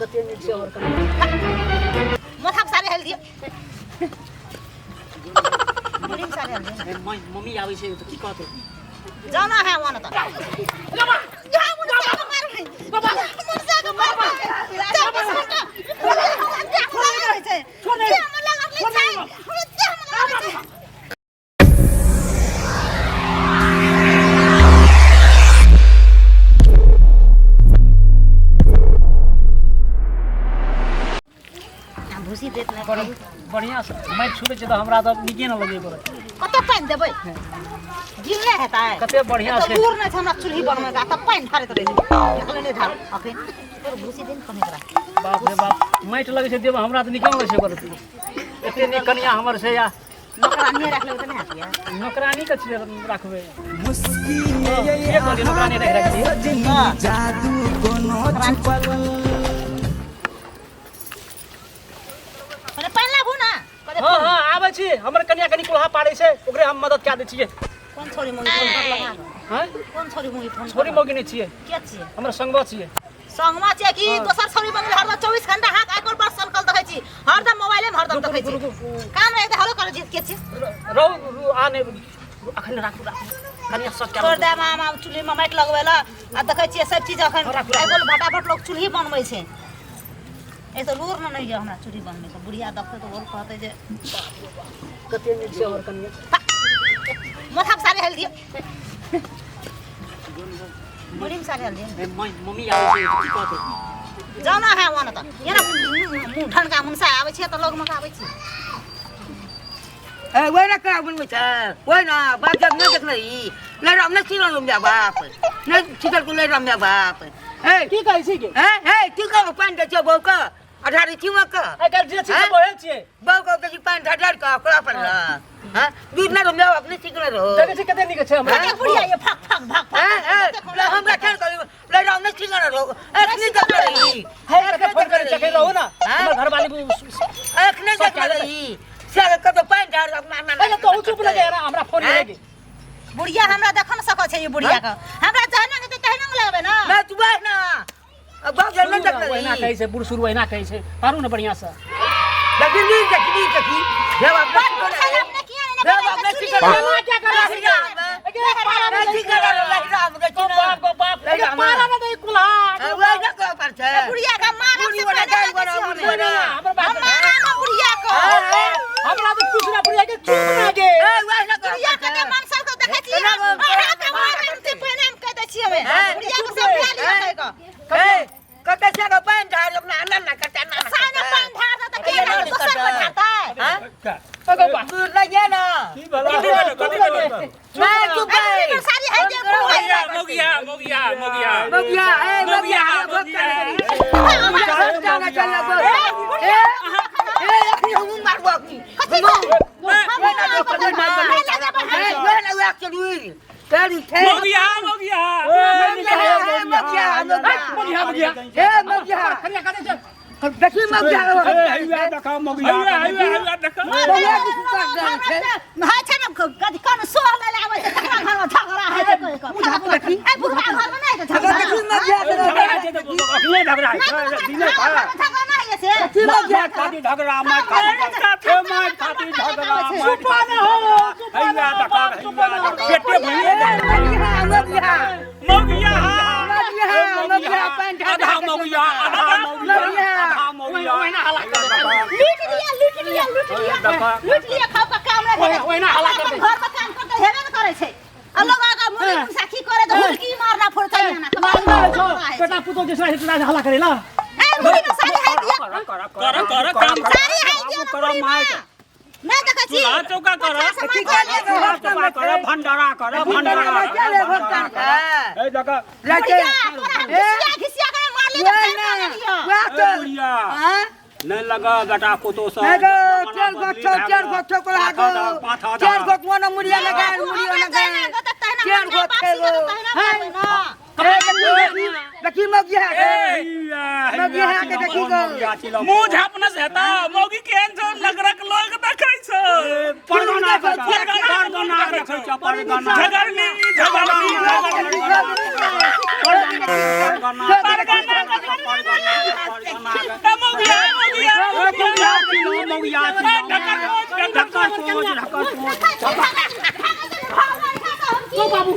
कते मिनट से और कर मथाक सारे हेल दियो बुढ़ी सारे हेल दियो मम्मी आवे छे तो की कहते जाना है वहां त बाबा जा मुझे साग मार बाबा मुझे साग मार छोड़े हमरा लगले छै हमरा लगले छै भूसी देत ना बढ़िया से मैं छुबे छ त हमरा त निके न लगे पर कते पानी देबै गिल्ले हेता है कते बढ़िया से दूर न हमरा चूल्ही बनमे का त पानी ढारत रहे एकले नै ढाल अखन तोर भूसी दिन कने करा बाप रे बाप मैट लगे छै देब हमरा त निके लगे छै पर एते ने कनिया हमर छै या नौकरानी रख लेबै त नै हतिया नौकरानी के छिए रखबे मुश्किल ये नौकरानी रख रखी जादू कोनो छुपल अरे पानी लागू ना हां हां आबै छी हमर कनिया कनी कुल्हा पाड़ै छै ओकरे हम मदद कए दै छियै कोन छोरी मोगी फोन कर लगा हैं कोन छोरी मोगी फोन छोरी मोगी नै छियै के छियै हमर संगवा छियै संगमा छै कि दोसर छोरी मोगी हरदम 24 घंटा हाथ आइकोर पर सर्कल देखै छी हरदम मोबाइले में हरदम देखै छी काम नै त हलो कर के छी रौ आने अखन राखू कनिया सच छोड़ दे मामा चूल्ही में माइट लगवेला आ देखै छी सब चीज अखन आइकोल फटाफट लोग चूल्ही बनबै छै ए तो लूर न नहीं है हमरा चूल्ही बनबै त बुढ़िया देखते तो और कहते जे कते मिनट से और कनिया मथाक सारे हेल दियो बुढ़ी सारे हेल दियो मम्मी आवे छे की कहते जाना है वहां त ये ना मुंह ढनका मुंसा आवे छे त लोग में आवे छे ए वही ना का बनबै छ वही ना बाप जब न देख रही ले राम न सिरो लम जा बाप न छितर को ले राम जा बाप ए की कहै छी के ए तू का पानी दे छ बौ का 18 छिवा का अगर जे छी बोहे छियै बौ का के पानी ढाढार का कोला पर हां दूध ना रम जा अपने सिकले रहो देखे छी कते निके छै हमरा अरे बुढ़िया ये फक फक भक फक ले हमरा ठन कर ले राम न सिकले रहो अखनी देख रही है के फोन करे चके रहो ना हमर घर वाली अखनी देख रही सारे का तो पानी ढार अपना अरे तो चुप लगे हमरा फोन करेगी बुढ़िया हमरा देख न सकै छै ये बुढ़िया का हमरा जहना के तहना में लगबे ना ना तू बस ना अब बहुत जल्दी देख वही ना रही कहै छै बुढ़ शुरू वही ना कहै छै पारू ना बढ़िया से देखी जब अपना अपने किया ने जब अपना सिकल मैं क्या कर रहा पारा ना दे कुल्हा बुढ़िया का मारा से बुढ़िया को हमरा तो कुछ ना बुढ़िया के चुप ना गे बुढ़िया के मानसल को देखै छी अरे के मारम से पहले हम कह दै छी हमें बुढ़िया को सब लिया लिया कते से का पानी ढार अपना अनन ना करता ना साने पानी ढार दे त के ना दोसर को ढारता है हां दूर लगे ना की भला मैं तू भाई सारी है जे मोगिया चल अखनी हम मारबो की देखी मगिया देखा मोगिया हां छै न कन सो ले आबै छै तकरा घर में झगड़ा है छै देखी ए बुढ़ा घर में नहीं झगड़ा देखी मगिया अखनी झगड़ा दिने का झगड़ा नहीं है से देखी मगिया खाती झगड़ा मार खाती झगड़ा चुप ना हो हैया देखा पेटे भइए मोगिया आधा मोगिया लूट लिया खाओ का काम रे ओए ना हला कर घर में काम करते हेबे न करे छै आ लोग आगा मुड़ी साखी करे तो हुलकी मारना फोड़ता है ना बेटा पुतो जैसा हिटला हला करेला ए मुड़ी में सारी है दिया कर काम सारी है दिया करो माय मैं देखै छी चूल्हा चौका कर चूल्हा चौका कर भंडारा ए जगह घिसिया के मार ले बुढ़िया नहीं लगा गटा पुतो सा चार गो को लागो चार गो मोन मुड़िया लगा मुड़िया लगा चार गो देखी मगिया के देखी गो मुंह झापना से हटा मोगी केन जो लगरक लोग देखै छ परगना रखै छ परगना झगड़नी बाबू